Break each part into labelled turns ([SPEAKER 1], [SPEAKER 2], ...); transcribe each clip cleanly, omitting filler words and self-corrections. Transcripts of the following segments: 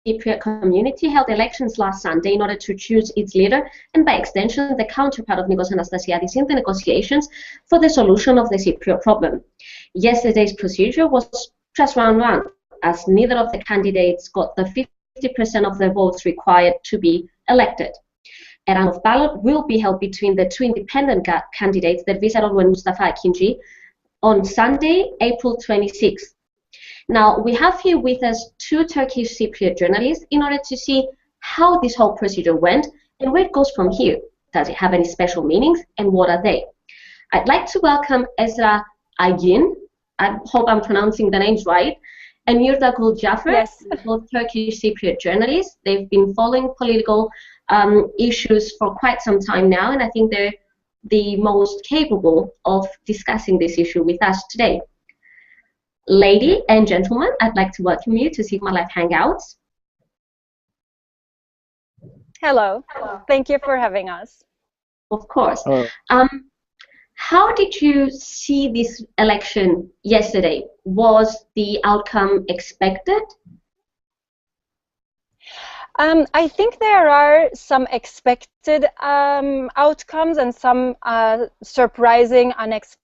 [SPEAKER 1] Cypriot community held elections last Sunday in order to choose its leader and, by extension, the counterpart of Nikos Anastasiadis in the negotiations for the solution of the Cypriot problem. Yesterday's procedure was just round one, as neither of the candidates got the 50% of the votes required to be elected. A round of ballot will be held between the two independent candidates, Derviş Eroglu and Mustafa Aygin, on Sunday, April 26th. Now, we have here with us two Turkish Cypriot journalists in order to see how this whole procedure went and where it goes from here. Does it have any special meanings, and what are they? I'd like to welcome Esra, Aygin, I hope I'm pronouncing the names right, and Yurakul,
[SPEAKER 2] yes.
[SPEAKER 1] both Turkish Cypriot journalists. They've been following political issues for quite some time now, and I think they're the most capable of discussing this issue with us today. Lady and gentlemen, I'd like to welcome you to Sigma Live Hangouts.
[SPEAKER 2] Hello. Thank you for having us.
[SPEAKER 1] Of course. How did you see this election yesterday? Was the outcome expected?
[SPEAKER 2] I think there are some expected outcomes and some surprising, unexpected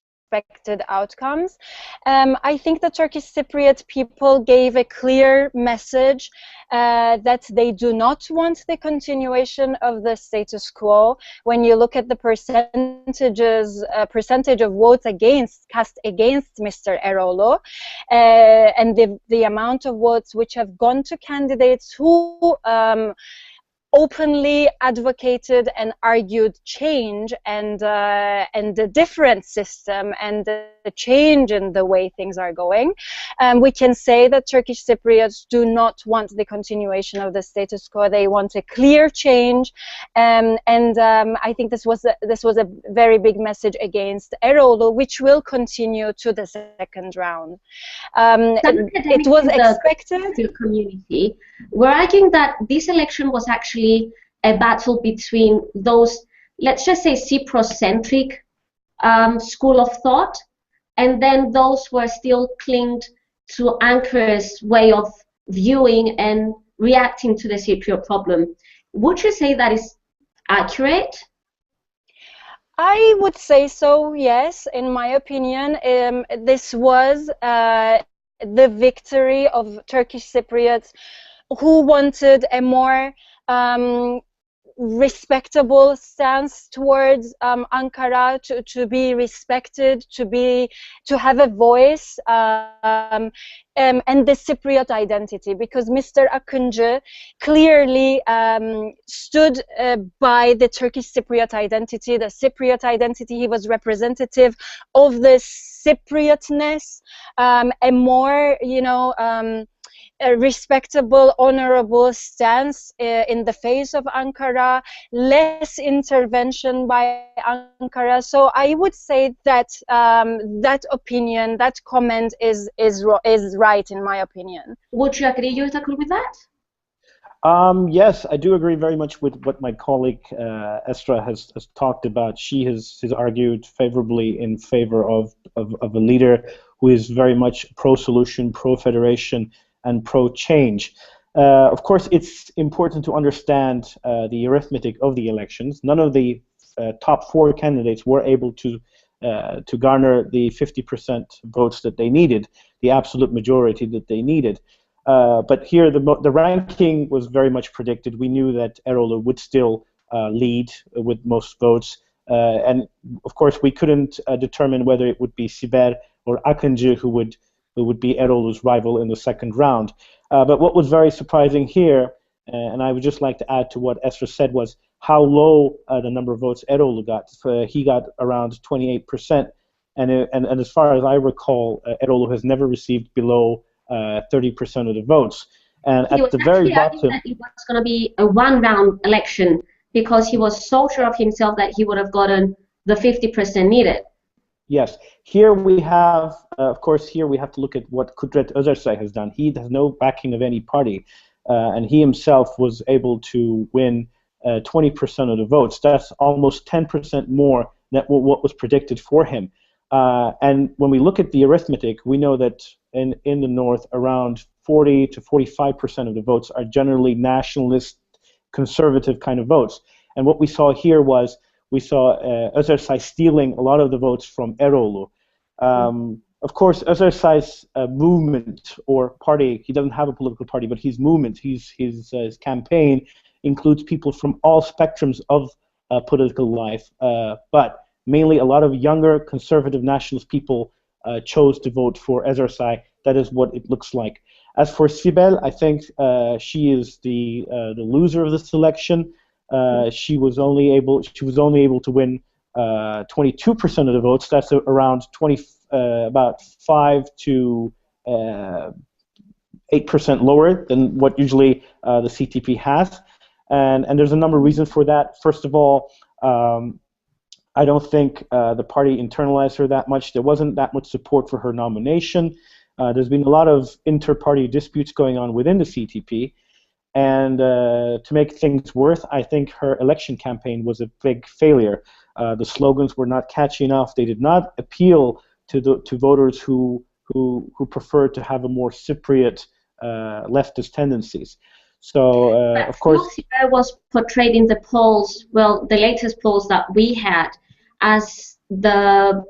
[SPEAKER 2] outcomes. I think the Turkish Cypriot people gave a clear message that they do not want the continuation of the status quo. When you look at the percentage of votes cast against Mr. Eroglu, and the amount of votes which have gone to candidates who openly advocated and argued change and the different system and the change in the way things are going, we can say that Turkish Cypriots do not want the continuation of the status quo. They want a clear change, and I think this was a very big message against Eroglu, which will continue to the second round. It was expected.
[SPEAKER 1] The community were arguing that this election was actually a battle between those, let's just say, Cypro-centric school of thought, and then those who are still clinged to Ankara's way of viewing and reacting to the Cypriot problem. Would you say that is accurate?
[SPEAKER 2] I would say so, yes. In my opinion, this was the victory of Turkish Cypriots who wanted a more respectable stance towards Ankara, to be respected, to have a voice, and the Cypriot identity, because Mr. Aygin clearly stood by the Turkish Cypriot identity, the Cypriot identity. He was representative of the Cypriotness, a more, a respectable, honorable stance in the face of Ankara, less intervention by Ankara. So I would say that that opinion, that comment is right, in my opinion.
[SPEAKER 1] Would you agree, Yurakul, with that?
[SPEAKER 3] Yes, I do agree very much with what my colleague Esra has talked about. She has argued favorably in favor of a leader who is very much pro-solution, pro-federation, and pro-change. Of course, it's important to understand the arithmetic of the elections. None of the top four candidates were able to garner the 50% votes that they needed, the absolute majority that they needed. But here, the ranking was very much predicted. We knew that Eroglu would still lead with most votes, and of course, we couldn't determine whether it would be Siber or Aygin who would be Eroglu's rival in the second round. But what was very surprising here, and I would just like to add to what Esra said, was how low the number of votes Eroglu got. He got around 28%, and as far as I recall, Eroglu has never received below 30% of the votes. And at the very bottom, that it was going to be a one-round election because he was so sure of himself that he would have gotten the 50% needed. Yes. Here we have, of course, here we have to look at what Kudret Özersay has done. He has no backing of any party, and he himself was able to win 20% of the votes. That's almost 10% more than what was predicted for him. And when we look at the arithmetic, we know that in the north, around 40 to 45% of the votes are generally nationalist, conservative kind of votes. And what we saw here was we saw Özersay stealing a lot of the votes from Erolu. Of course, Özersay's movement or party, he doesn't have a political party, but his movement, his campaign includes people from all spectrums of political life, but mainly a lot of younger conservative nationalist people chose to vote for Özersay. That is what it looks like. As for Sibel, I think she is the loser of this election. She was only able to win 22% of the votes. That's around about 5 to 8% lower than what usually the CTP has. And there's a number of reasons for that. First of all, I don't think the party internalized her that much. There wasn't that much support for her nomination. There's been a lot of inter-party disputes going on within the CTP. And to make things worse, I think her election campaign was a big failure. The slogans were not catchy enough. They did not appeal to voters who preferred to have a more Cypriot leftist tendencies. So, of course,
[SPEAKER 1] Sibel was portrayed in the polls, well, the latest polls that we had, as the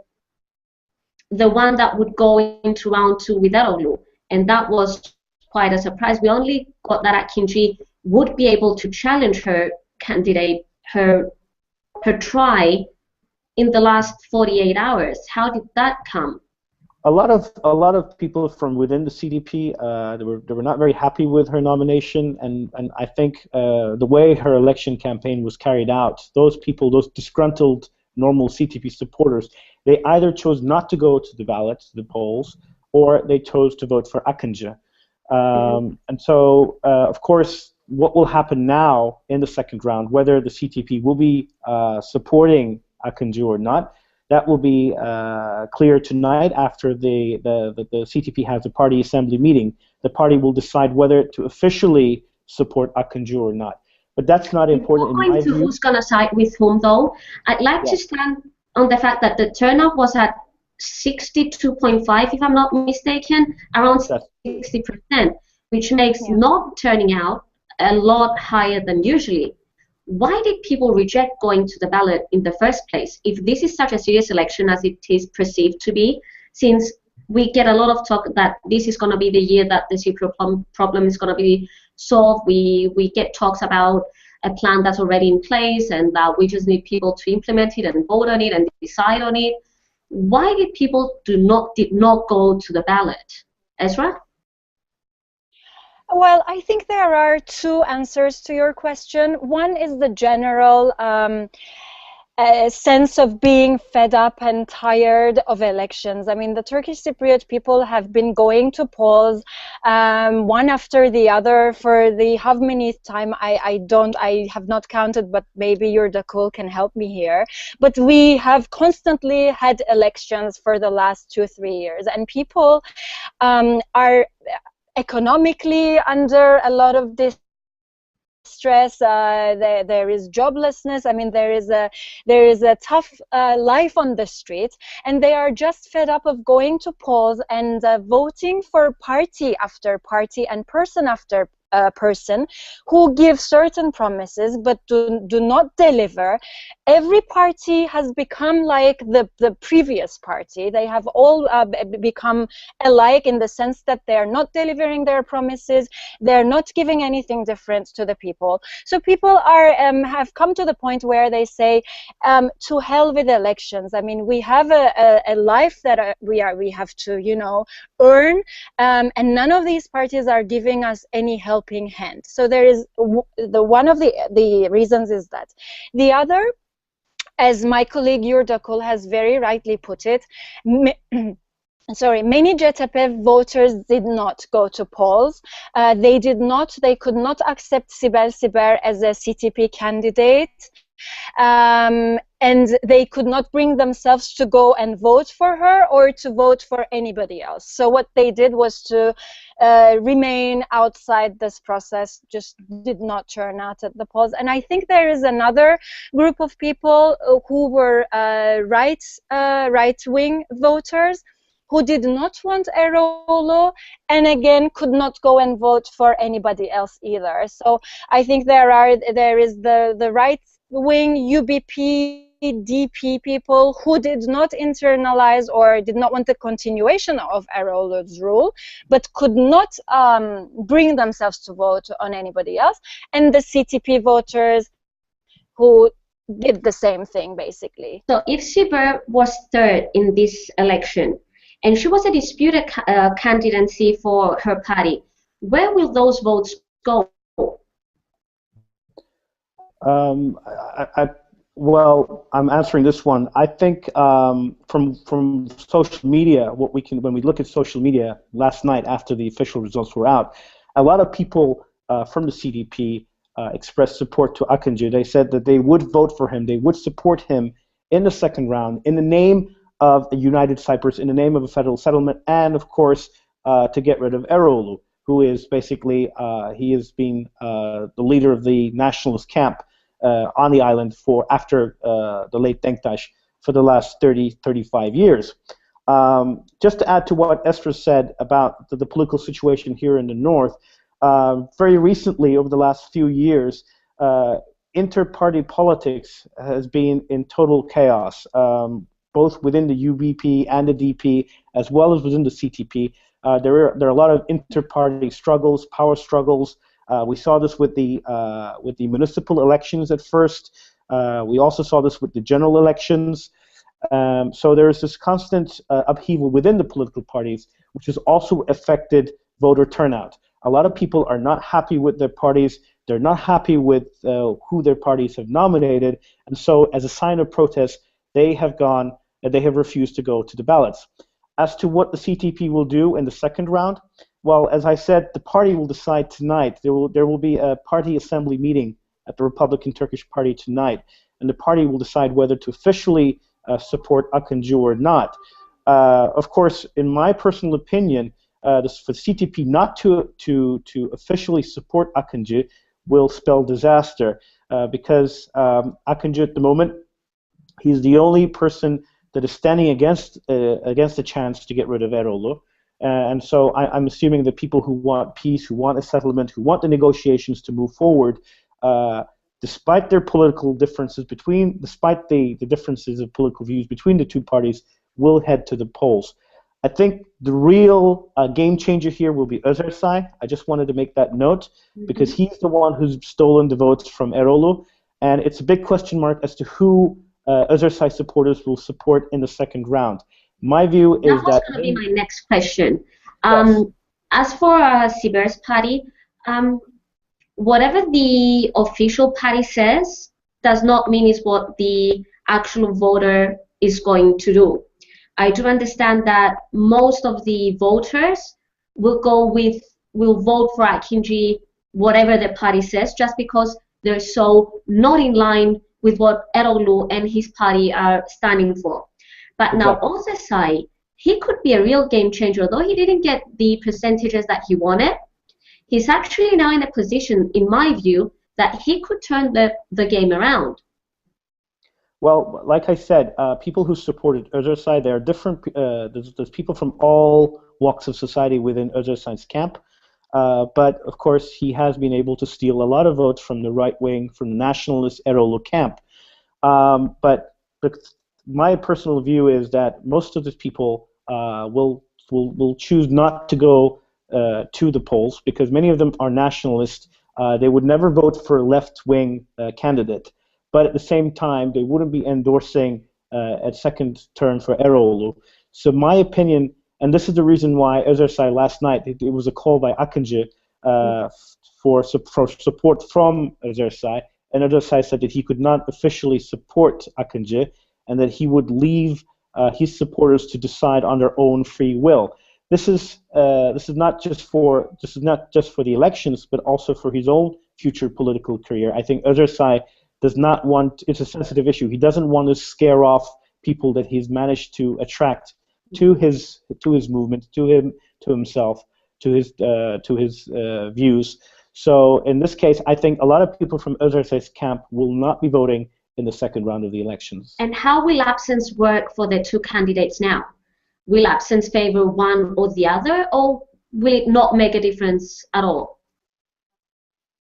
[SPEAKER 1] one that would go into round 2 with Erolu, and that was quite a surprise. We only got that Akinci would be able to challenge her candidate, her try, in the last 48 hours. How did that come?
[SPEAKER 3] A lot of people from within the CDP they were not very happy with her nomination, and I think the way her election campaign was carried out, those people, those disgruntled normal CTP supporters, they either chose not to go to the ballot, the polls, or they chose to vote for Akıncı. And so, of course, what will happen now in the second round, whether the CTP will be supporting Akıncı or not, that will be clear tonight after the CTP has a party assembly meeting. The party will decide whether to officially support Akıncı or not. But that's not important in my view.
[SPEAKER 1] Who's going to side with whom, though? I'd like to stand on the fact that the turnout was at 62.5, if I'm not mistaken, around 60%, which makes not turning out a lot higher than usually. Why did people reject going to the ballot in the first place, if this is such a serious election as it is perceived to be, since we get a lot of talk that this is going to be the year that the Cypriot problem is going to be solved. We get talks about a plan that's already in place and that we just need people to implement it and vote on it and decide on it. Why did people did not go to the ballot? Esra?
[SPEAKER 2] Well, I think there are two answers to your question. One is the general sense of being fed up and tired of elections. I mean, the Turkish Cypriot people have been going to polls one after the other for the how many time I have not counted, but maybe Yurakul can help me here. But we have constantly had elections for the last 2-3 years, and people are economically under a lot of distress. There is joblessness. I mean, there is a tough life on the street, and they are just fed up of going to polls and voting for party after party and person after person who give certain promises but do not deliver. Every party has become like the previous party. They have all become alike in the sense that they are not delivering their promises. They're not giving anything different to the people. So people are have come to the point where they say, to hell with elections. I mean, we have a life that we have to, you know, earn, and none of these parties are giving us any helping hand. So there is one of the reasons is that. The other, as my colleague Yurakul has very rightly put it, many CTP voters did not go to polls. They could not accept Sibel Siber as a CTP candidate. And they could not bring themselves to go and vote for her or to vote for anybody else. So what they did was to remain outside this process, just did not turn out at the polls. And I think there is another group of people who were right-wing voters who did not want Erol, and again could not go and vote for anybody else either. So I think there is the right wing UBP DP people who did not internalize or did not want the continuation of Erol's rule, but could not bring themselves to vote on anybody else, and the CTP voters who did the same thing basically.
[SPEAKER 1] So if Siber was third in this election, and she was a disputed candidacy for her party, where will those votes go?
[SPEAKER 3] Well, I'm answering this one. I think from social media, when we look at social media last night after the official results were out, a lot of people from the CDP expressed support to Akıncı. They said that they would vote for him, they would support him in the second round in the name of a united Cyprus, in the name of a federal settlement, and of course to get rid of Erol, who is basically he has been the leader of the nationalist camp on the island after the late Denktaş for the last 35 years. Just to add to what Esra said about the political situation here in the north, very recently, over the last few years, inter-party politics has been in total chaos, both within the UBP and the DP, as well as within the CTP. There are a lot of inter-party struggles, power struggles. We saw this with the municipal elections at first. We also saw this with the general elections. So there is this constant upheaval within the political parties, which has also affected voter turnout. A lot of people are not happy with their parties. They're not happy with who their parties have nominated, and so as a sign of protest, they have refused to go to the ballots. As to what the CTP will do in the second round, well, as I said, the party will decide tonight. There will be a party assembly meeting at the Republican Turkish Party tonight, and the party will decide whether to officially support Akıncı or not. Of course, in my personal opinion, for CTP not to officially support Akıncı will spell disaster, because Akıncı at the moment, he's the only person that is standing against the chance to get rid of Erol. And so I'm assuming that people who want peace, who want a settlement, who want the negotiations to move forward, despite their political differences despite the differences of political views between the two parties, will head to the polls. I think the real game changer here will be Özerçay. I just wanted to make that note, because he's the one who's stolen the votes from Erol, and it's a big question mark as to who Özerçay supporters will support in the second round. My view is that...
[SPEAKER 1] That's going to be my next question.
[SPEAKER 3] Yes.
[SPEAKER 1] As for Siber's party, whatever the official party says does not mean it's what the actual voter is going to do. I do understand that most of the voters will vote for Akıncı, whatever the party says, just because they're so not in line with what Erol and his party are standing for. But now Özerçay, he could be a real game changer. Although he didn't get the percentages that he wanted, he's actually now in a position, in my view, that he could turn the game around.
[SPEAKER 3] Well, like I said, people who supported Özerçay, there are different. There's people from all walks of society within Özerçay's camp, but of course he has been able to steal a lot of votes from the right wing, from the nationalist Erol camp. But my personal view is that most of the people will choose not to go to the polls, because many of them are nationalists. They would never vote for a left-wing candidate. But at the same time, they wouldn't be endorsing a second term for Erol. So my opinion, and this is the reason why Özerçay last night, it was a call by Akıncı for support from Özerçay, and Özerçay said that he could not officially support Akıncı, and that he would leave his supporters to decide on their own free will. This is not just for the elections, but also for his own future political career. I think Özerçay does not want, it's a sensitive issue. He doesn't want to scare off people that he's managed to attract to his movement, to himself, to his views. So in this case, I think a lot of people from Özerçay's camp will not be voting in the second round of the elections.
[SPEAKER 1] And how will absence work for the two candidates now? will absence favor one or the other, or will it not make a difference at all?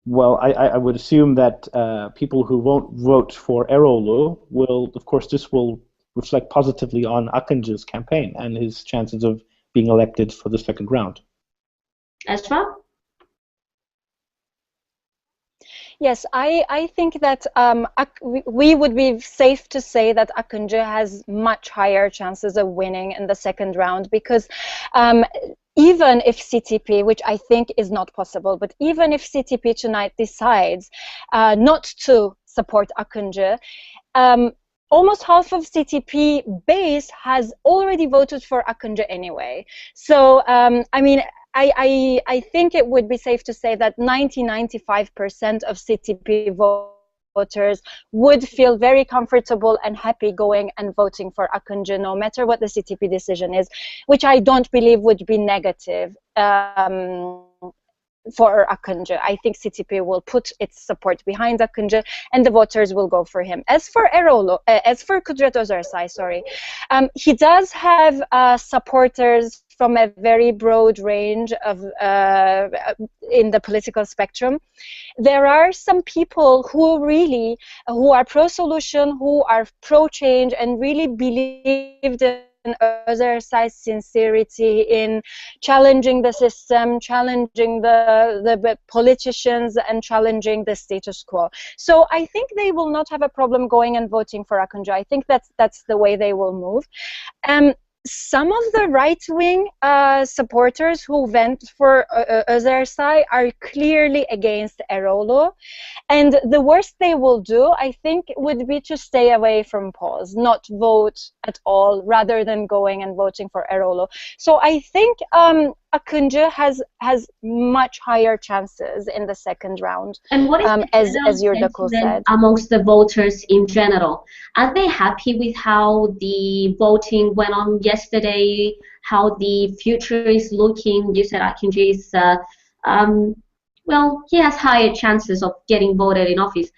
[SPEAKER 3] Well, I would assume that people who won't vote for Erolu will, of course, this will reflect positively on Akıncı's campaign and his chances of being elected for the second round.
[SPEAKER 1] Esra?
[SPEAKER 2] Yes, I think that we would be safe to say that Aygin has much higher chances of winning in the second round, because even if CTP, which I think is not possible, but even if CTP tonight decides not to support Aygin, almost half of CTP base has already voted for Aygin anyway. So, I mean, I think it would be safe to say that 90–95% of CTP voters would feel very comfortable and happy going and voting for Aygin, no matter what the CTP decision is, which I don't believe would be negative for Aygin. I think CTP will put its support behind Aygin, and the voters will go for him. As for Erolu, as for Kudret Özersay, sorry, he does have supporters from a very broad range of in the political spectrum. There are some people who are pro-solution, who are pro-change, and really believed in Özersay's sincerity in challenging the system, challenging the politicians, and challenging the status quo. So I think they will not have a problem going and voting for Aygin. I think that's the way they will move. Some of the right-wing supporters who went for Özersay are clearly against Erolu, and the worst they will do, I think, would be to stay away from polls, not vote at all, rather than going and voting for Erolu. So I think Aygin has much higher chances in the second round.
[SPEAKER 1] And what is
[SPEAKER 2] as Yurakul said,
[SPEAKER 1] amongst the voters in general? Are they happy with how the voting went on yesterday? How the future is looking? You said Aygin is well, he has higher chances of getting voted in office.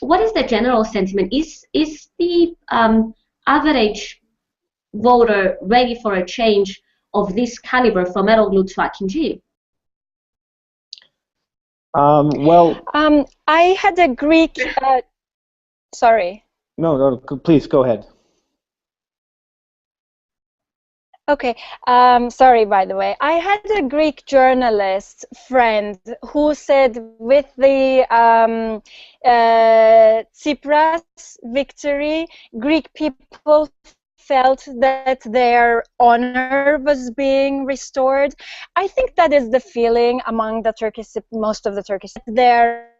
[SPEAKER 1] What is the general sentiment? Is the average voter ready for a change of this caliber from Erolu to Aygin?
[SPEAKER 3] Well,
[SPEAKER 2] I had a Greek. Sorry.
[SPEAKER 3] No, please go ahead.
[SPEAKER 2] Okay, sorry, by the way. I had a Greek journalist friend who said with the Tsipras victory, Greek people felt that their honor was being restored. I think that is the feeling among the most of the Turkish. Their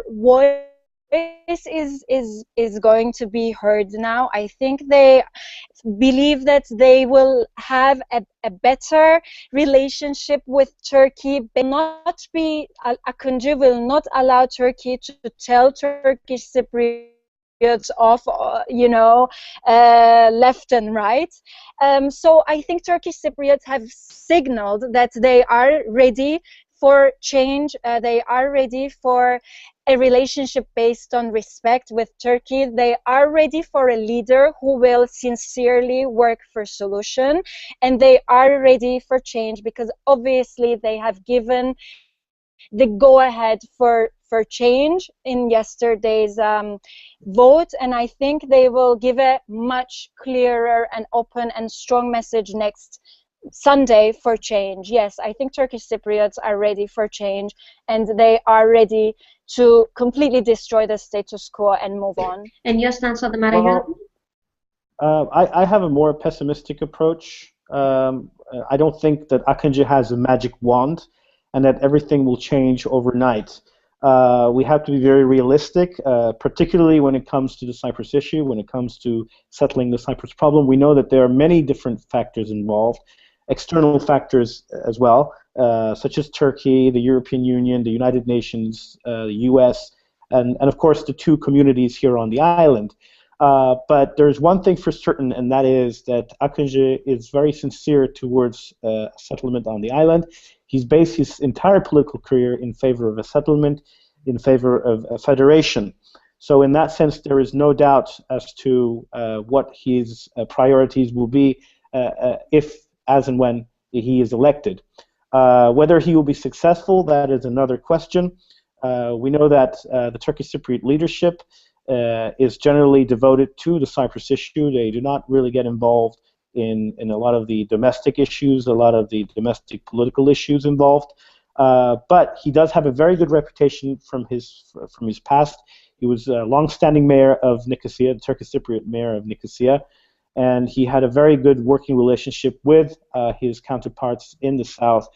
[SPEAKER 2] voice is going to be heard now. I think they believe that they will have a better relationship with Turkey. Aygin will not allow Turkey to tell Turkish Cypriots off, left and right. So I think Turkish Cypriots have signaled that they are ready for change. They are ready for a relationship based on respect with Turkey. They are ready for a leader who will sincerely work for solution, and they are ready for change because obviously they have given the go-ahead for change in yesterday's vote, and I think they will give a much clearer and open and strong message next Sunday for change. Yes, I think Turkish Cypriots are ready for change, and they are ready to completely destroy the status quo and move on.
[SPEAKER 1] And your stance on the matter?
[SPEAKER 3] Well, I have a more pessimistic approach. I don't think that Aygin has a magic wand and that everything will change overnight. We have to be very realistic, particularly when it comes to the Cyprus issue, when it comes to settling the Cyprus problem. We know that there are many different factors involved, external factors as well, such as Turkey, the European Union, the United Nations, the US, and of course the two communities here on the island. But there's one thing for certain, and that is that Aygin is very sincere towards settlement on the island. He's based his entire political career in favor of a settlement, in favor of a federation. So in that sense, there is no doubt as to what his priorities will be if, as and when he is elected. Whether he will be successful, that is another question. We know that the Turkish Cypriot leadership is generally devoted to the Cyprus issue. They do not really get involved in a lot of the domestic issues, a lot of the domestic political issues involved. But he does have a very good reputation from his past. He was a long-standing mayor of Nicosia, the Turkish Cypriot mayor of Nicosia, and he had a very good working relationship with his counterparts in the south.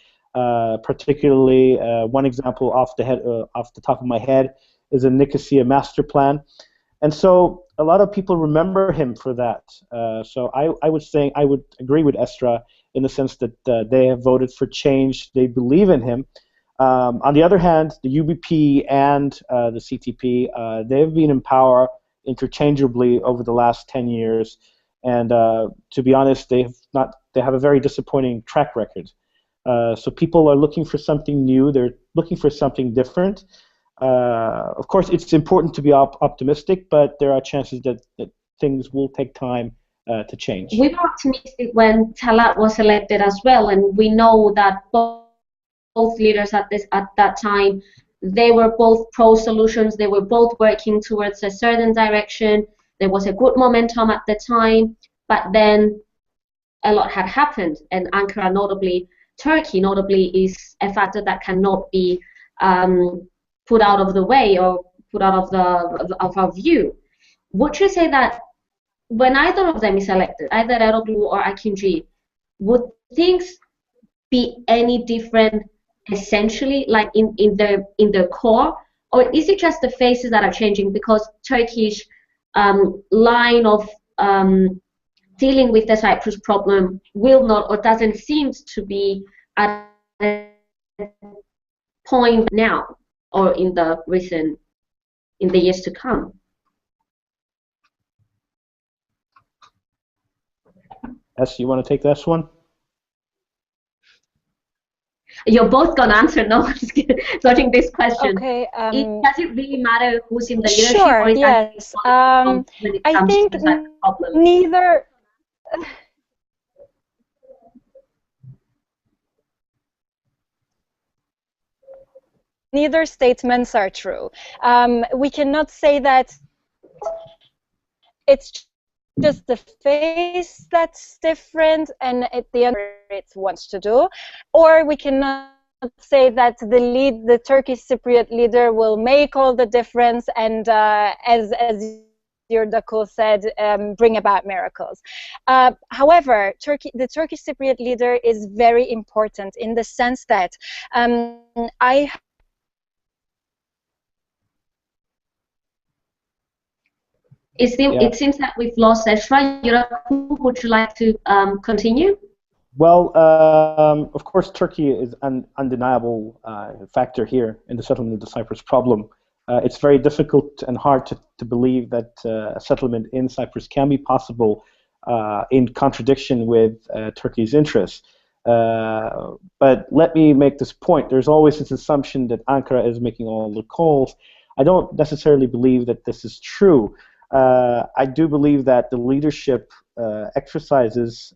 [SPEAKER 3] Particularly, one example off the top of my head is a Nicosia master plan, and so a lot of people remember him for that. So I would agree with Esra in the sense that they have voted for change. They believe in him. On the other hand, the UBP and the CTP, they've been in power interchangeably over the last 10 years, and to be honest, they have a very disappointing track record. So people are looking for something new. They're looking for something different. Of course, it's important to be optimistic, but there are chances that things will take time to change.
[SPEAKER 1] We were optimistic when Talat was elected as well, and we know that both leaders at that time, they were both pro-solutions. They were both working towards a certain direction. There was a good momentum at the time, but then a lot had happened, and Ankara, notably Turkey, is a factor that cannot be put out of the way or put out of our view. Would you say that when either of them is elected, either Eroglu or Akinci, would things be any different essentially, like in their core, or is it just the faces that are changing because Turkish line of dealing with the Cyprus problem will not or doesn't seem to be at a point now or in the years to come?
[SPEAKER 3] Es, you want to take this one?
[SPEAKER 1] You're both gonna answer no. Dodging this question.
[SPEAKER 2] Okay.
[SPEAKER 1] Does it really matter who's in the leadership?
[SPEAKER 2] Sure.
[SPEAKER 1] Or is
[SPEAKER 2] Yes. I think neither. Neither statements are true. We cannot say that it's just the face that's different and at the end it wants to do, or we cannot say that the Turkish Cypriot leader will make all the difference and as Yurakul said, bring about miracles. However, the Turkish Cypriot leader is very important in the sense that
[SPEAKER 1] It seems that we've lost Esra. Yurakul, would you like to continue?
[SPEAKER 3] Well, of course, Turkey is an undeniable factor here in the settlement of the Cyprus problem. It's very difficult and hard to believe that a settlement in Cyprus can be possible in contradiction with Turkey's interests. But let me make this point. There's always this assumption that Ankara is making all the calls. I don't necessarily believe that this is true. I do believe that the leadership exercises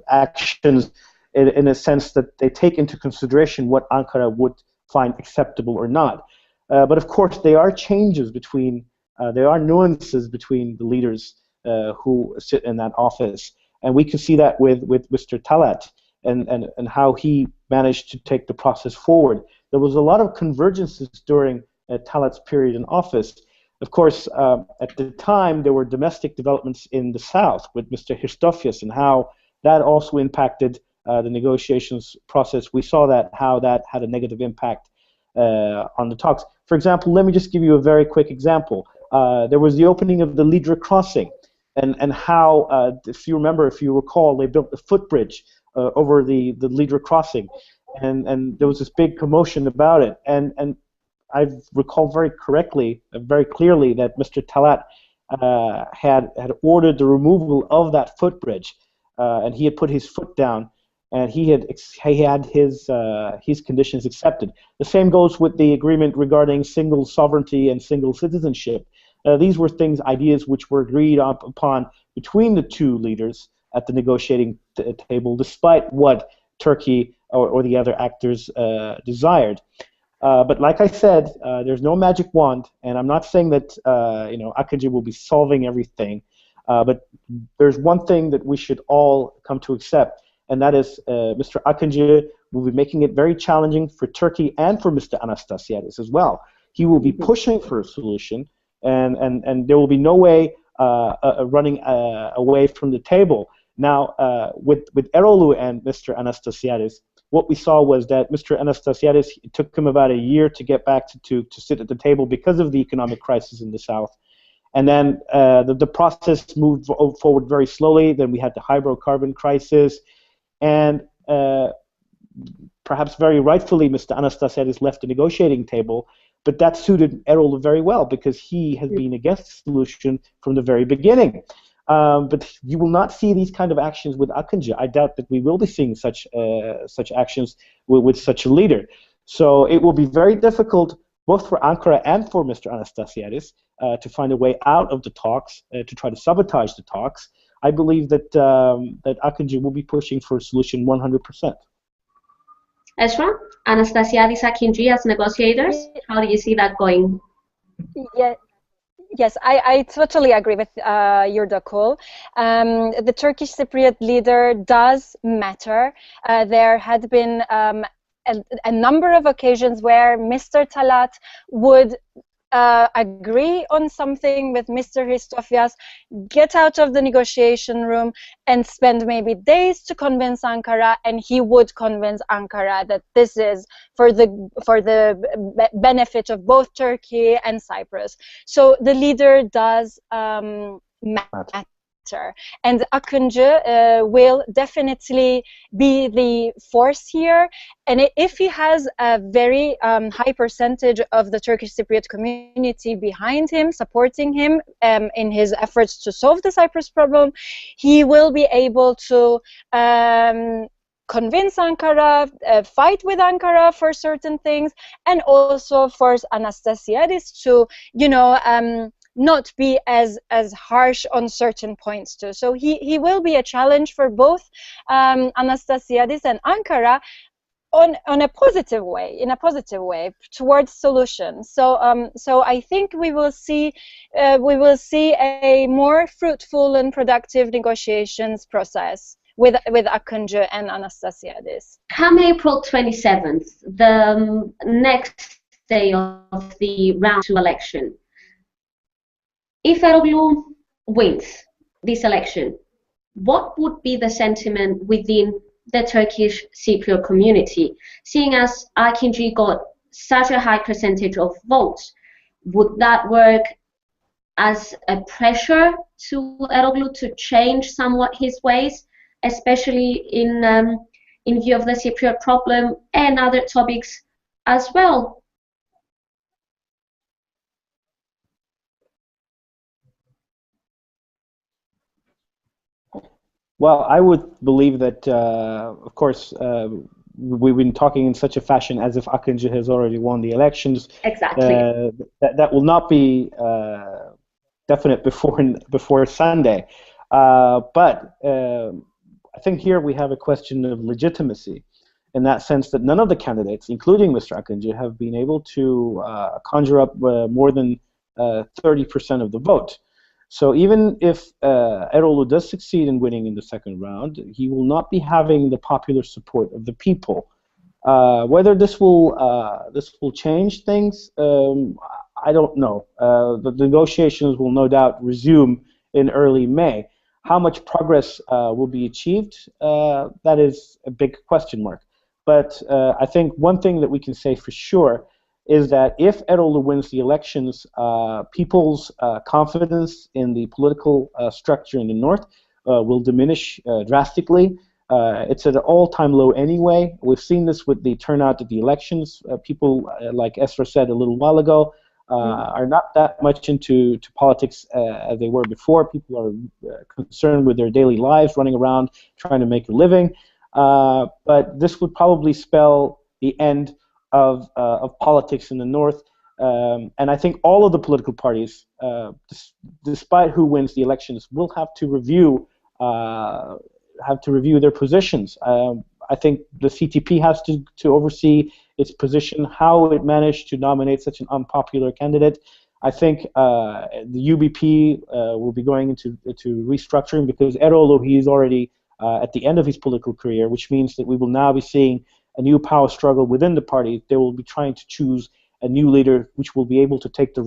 [SPEAKER 3] actions in a sense that they take into consideration what Ankara would find acceptable or not. But of course, there are changes between, there are nuances between the leaders who sit in that office. And we can see that with Mr. Talat and how he managed to take the process forward. There was a lot of convergences during Talat's period in office. Of course, at the time, there were domestic developments in the south with Mr. Christofias and how that also impacted the negotiations process. We saw how that had a negative impact on the talks. For example, let me just give you a very quick example. There was the opening of the Lidra crossing and how, if you recall, they built a footbridge over the Lidra crossing. And there was this big commotion about it. And I recall very clearly that Mr. Talat had ordered the removal of that footbridge, and he had put his foot down, and he had his conditions accepted. The same goes with the agreement regarding single sovereignty and single citizenship. These were ideas which were agreed upon between the two leaders at the negotiating table, despite what Turkey or the other actors desired. But like I said, there's no magic wand, and I'm not saying that Akıncı will be solving everything. But there's one thing that we should all come to accept, and that is Mr. Akıncı will be making it very challenging for Turkey and for Mr. Anastasiadis as well. He will be pushing for a solution, and there will be no way running away from the table. Now, with Erolu and Mr. Anastasiadis, what we saw was that Mr. Anastasiadis, it took him about a year to get back to sit at the table because of the economic crisis in the south. And then the process moved forward very slowly. Then we had the hydrocarbon crisis. And perhaps very rightfully, Mr. Anastasiadis left the negotiating table. But that suited Erol very well because he has been against the solution from the very beginning. But you will not see these kind of actions with Akıncı. I doubt that we will be seeing such actions with such a leader. So it will be very difficult both for Ankara and for Mr. Anastasiadis to find a way out of the talks, to try to sabotage the talks. I believe that Akıncı will be pushing for a solution 100%.
[SPEAKER 1] Esra, Anastasiadis, Akıncı as negotiators, how do you see that going?
[SPEAKER 2] Yeah. Yes, I totally agree with Yurakul. The Turkish Cypriot leader does matter. There had been a number of occasions where Mr. Talat would agree on something with Mr. Hristofias, get out of the negotiation room and spend maybe days to convince Ankara, and he would convince Ankara that this is for the benefit of both Turkey and Cyprus. So the leader does matter. And Akıncı will definitely be the force here, and if he has a very high percentage of the Turkish Cypriot community behind him, supporting him in his efforts to solve the Cyprus problem, he will be able to convince Ankara, fight with Ankara for certain things, and also force Anastasiadis to, not be as harsh on certain points too. So he will be a challenge for both Anastasiadis and Ankara on a positive way, in a positive way towards solutions. So I think we will see a more fruitful and productive negotiations process with Akıncı and Anastasiadis.
[SPEAKER 1] Come April 27th, the next day of the round 2 election. If Eroglu wins this election, what would be the sentiment within the Turkish Cypriot community? Seeing as Akıncı got such a high percentage of votes, would that work as a pressure to Eroglu to change somewhat his ways, especially in view of the Cypriot problem and other topics as well?
[SPEAKER 3] Well, I would believe that, of course, we've been talking in such a fashion as if Akıncı has already won the elections.
[SPEAKER 1] Exactly.
[SPEAKER 3] That will not be definite before Sunday. But I think here we have a question of legitimacy, in that sense that none of the candidates, including Mr. Akıncı, have been able to conjure up more than 30% of the vote. So even if Erol does succeed in winning in the second round, he will not be having the popular support of the people. Whether this will change things, I don't know. The negotiations will no doubt resume in early May. How much progress will be achieved? That is a big question mark. But I think one thing that we can say for sure is that if Erol wins the elections, people's confidence in the political structure in the north will diminish drastically. It's at an all-time low anyway. We've seen this with the turnout at the elections. People, like Esra said a little while ago, are not that much into politics as they were before. People are concerned with their daily lives, running around trying to make a living. But this would probably spell the end of politics in the north. And I think all of the political parties, despite who wins the elections, will have to review their positions. I think the CTP has to oversee its position, how it managed to nominate such an unpopular candidate. I think the UBP will be going into restructuring, because Erol, he is already at the end of his political career, which means that we will now be seeing a new power struggle within the party. They will be trying to choose a new leader which will be able to take the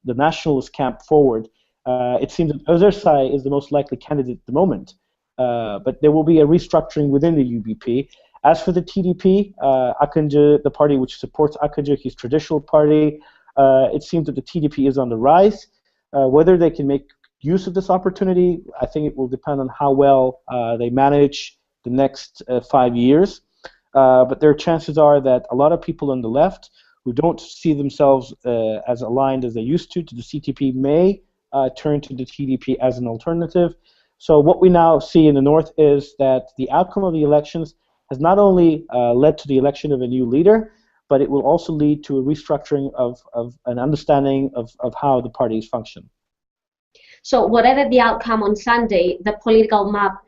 [SPEAKER 3] nationalist camp forward. It seems that Özersay is the most likely candidate at the moment, but there will be a restructuring within the UBP. As for the TDP, Akıncı, the party which supports Akıncı, his traditional party, it seems that the TDP is on the rise. Whether they can make use of this opportunity, I think it will depend on how well they manage the next 5 years. But their chances are that a lot of people on the left who don't see themselves as aligned as they used to the CTP may turn to the TDP as an alternative. So what we now see in the north is that the outcome of the elections has not only led to the election of a new leader, but it will also lead to a restructuring of an understanding of how the parties function.
[SPEAKER 1] So whatever the outcome on Sunday, the political map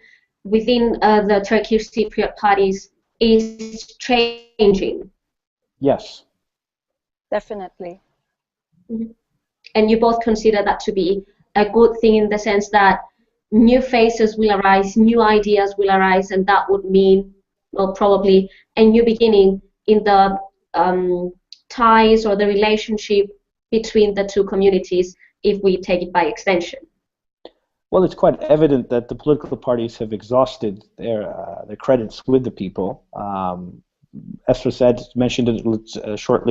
[SPEAKER 1] within the Turkish Cypriot parties is changing.
[SPEAKER 3] Yes.
[SPEAKER 2] Definitely.
[SPEAKER 1] Mm-hmm. And you both consider that to be a good thing, in the sense that new faces will arise, new ideas will arise, and that would mean, well, probably a new beginning in the ties or the relationship between the two communities, if we take it by extension.
[SPEAKER 3] Well, it's quite evident that the political parties have exhausted their credits with the people. Esra mentioned it a short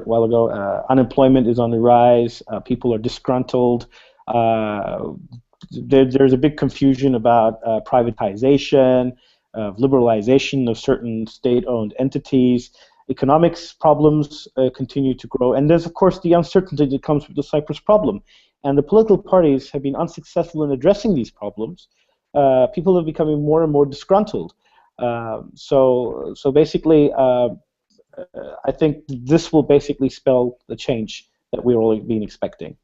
[SPEAKER 3] while ago. Unemployment is on the rise. People are disgruntled. There's a big confusion about privatization, liberalization of certain state-owned entities. Economics problems continue to grow, and there's of course the uncertainty that comes with the Cyprus problem. And the political parties have been unsuccessful in addressing these problems. People are becoming more and more disgruntled. So basically, I think this will basically spell the change that we've all been expecting.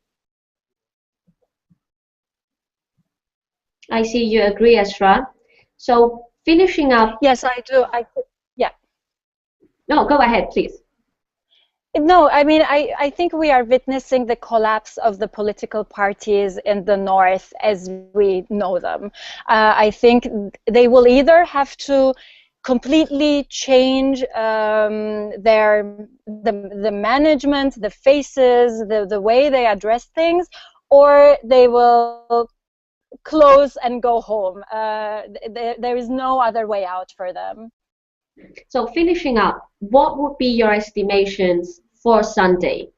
[SPEAKER 1] I see you agree, Esra. So finishing up.
[SPEAKER 2] Yes, I do. Yeah.
[SPEAKER 1] No, go ahead, please.
[SPEAKER 2] No, I mean, I think we are witnessing the collapse of the political parties in the north as we know them. I think they will either have to completely change the management, the faces, the way they address things, or they will close and go home. There is no other way out for them.
[SPEAKER 1] So finishing up, what would be your estimations for Sunday?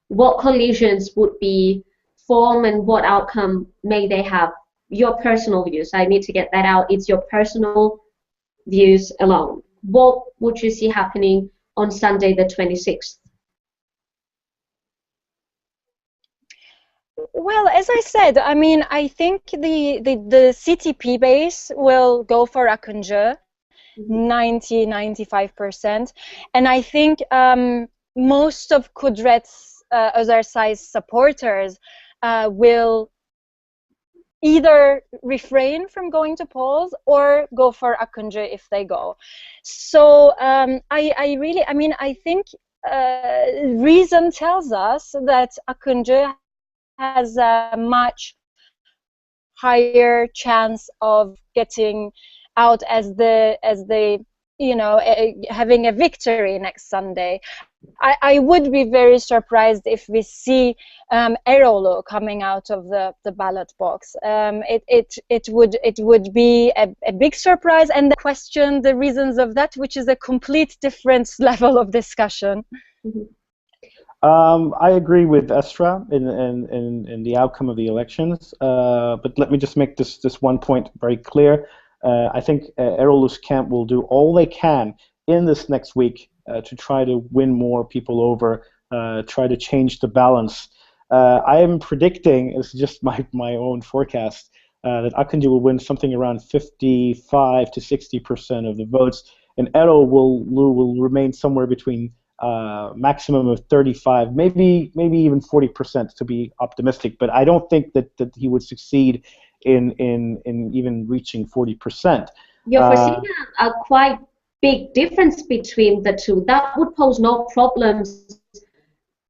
[SPEAKER 1] What coalitions would be formed and what outcome may they have? Your personal views. I need to get that out. It's your personal views alone. What would you see happening on Sunday the 26th?
[SPEAKER 2] Well, as I said, I mean, I think the CTP base will go for Akıncı. 90–95%, and I think most of Kudret's Özersay's supporters will either refrain from going to polls or go for Akıncı if they go. So I think reason tells us that Akıncı has a much higher chance of getting out as the having a victory next Sunday. I would be very surprised if we see Erol coming out of the ballot box. It would be a big surprise, and question the reasons of that, which is a complete different level of discussion.
[SPEAKER 3] I agree with Esra in the outcome of the elections, but let me just make this one point very clear. I think Erol's camp will do all they can in this next week to try to win more people over, try to change the balance. I am predicting, it's just my own forecast, that Akıncı will win something around 55–60% of the votes, and Erol will remain somewhere between maximum of 35, maybe even 40% to be optimistic. But I don't think that he would succeed in even reaching 40%.
[SPEAKER 1] You're foreseeing a quite big difference between the two. That would pose no problems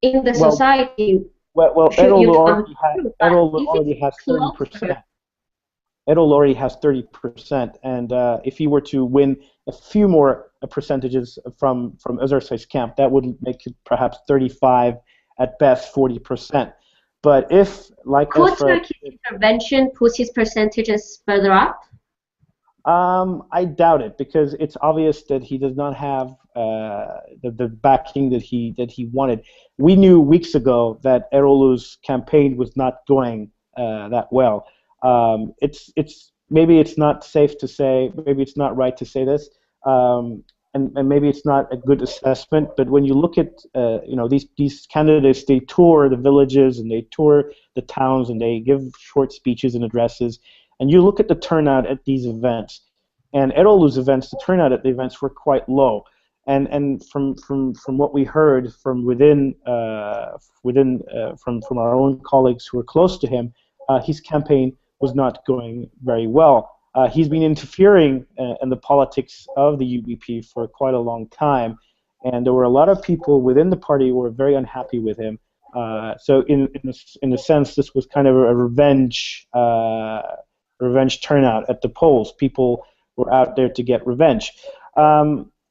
[SPEAKER 1] in the society.
[SPEAKER 3] Well, Erol already has 30%. Erol already has 30%, and if he were to win a few more percentages from Özersay's camp, that would make it perhaps 35, at best 40%. But if, like
[SPEAKER 1] could Turkey's intervention push his percentages further up?
[SPEAKER 3] I doubt it, because it's obvious that he does not have the backing that he wanted. We knew weeks ago that Erol's campaign was not going that well. Maybe it's not safe to say, maybe it's not right to say this, and maybe it's not a good assessment. But when you look at these candidates, they tour the villages and they tour the towns and they give short speeches and addresses. And you look at the turnout at these events, and Erol's events, the turnout at the events were quite low. And from what we heard from from our own colleagues who were close to him, his campaign was not going very well. He's been interfering in the politics of the UBP for quite a long time, and there were a lot of people within the party who were very unhappy with him. So in a sense, this was kind of a revenge turnout at the polls. People were out there to get revenge.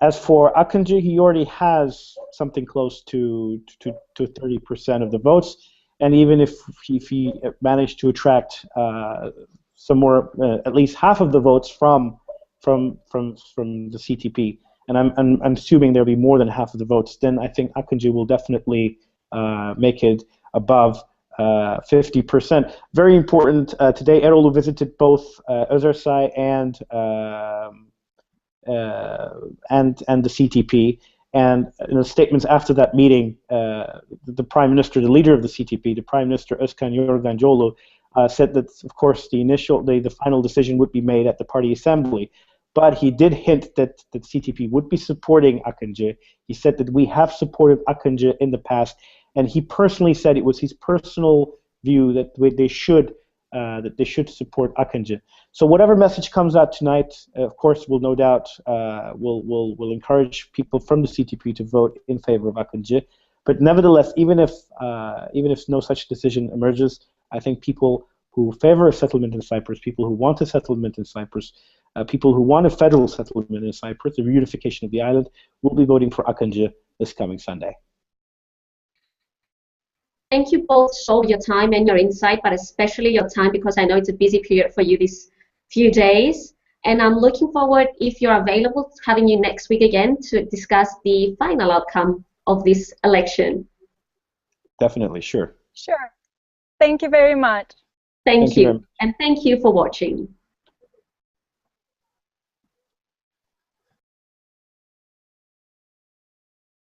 [SPEAKER 3] As for Akıncı, he already has something close to 30% of the votes, and even if he managed to attract some more, at least half of the votes from the CTP, and I'm assuming there'll be more than half of the votes, then I think Akıncı will definitely make it above 50%. Very important. Today, Erol visited both Özersay and the CTP. And in the statements after that meeting, the Prime Minister, the leader of the CTP, the Prime Minister Özkan Yorgancıoğlu, said that, of course, the final decision would be made at the party assembly. But he did hint that the CTP would be supporting Akıncı. He said that we have supported Akıncı in the past, and he personally said it was his personal view that they should support Akıncı. So whatever message comes out tonight, of course, will no doubt will encourage people from the CTP to vote in favor of Akıncı. But nevertheless, even if no such decision emerges, I think people who favor a settlement in Cyprus, people who want a settlement in Cyprus, people who want a federal settlement in Cyprus, the reunification of the island, will be voting for Akıncı this coming Sunday.
[SPEAKER 1] Thank you both for your time and your insight, but especially your time, because I know it's a busy period for you these few days. And I'm looking forward, if you're available, having you next week again to discuss the final outcome of this election.
[SPEAKER 3] Definitely, sure.
[SPEAKER 2] Sure. Thank you very much.
[SPEAKER 1] Thank you. And thank you for watching.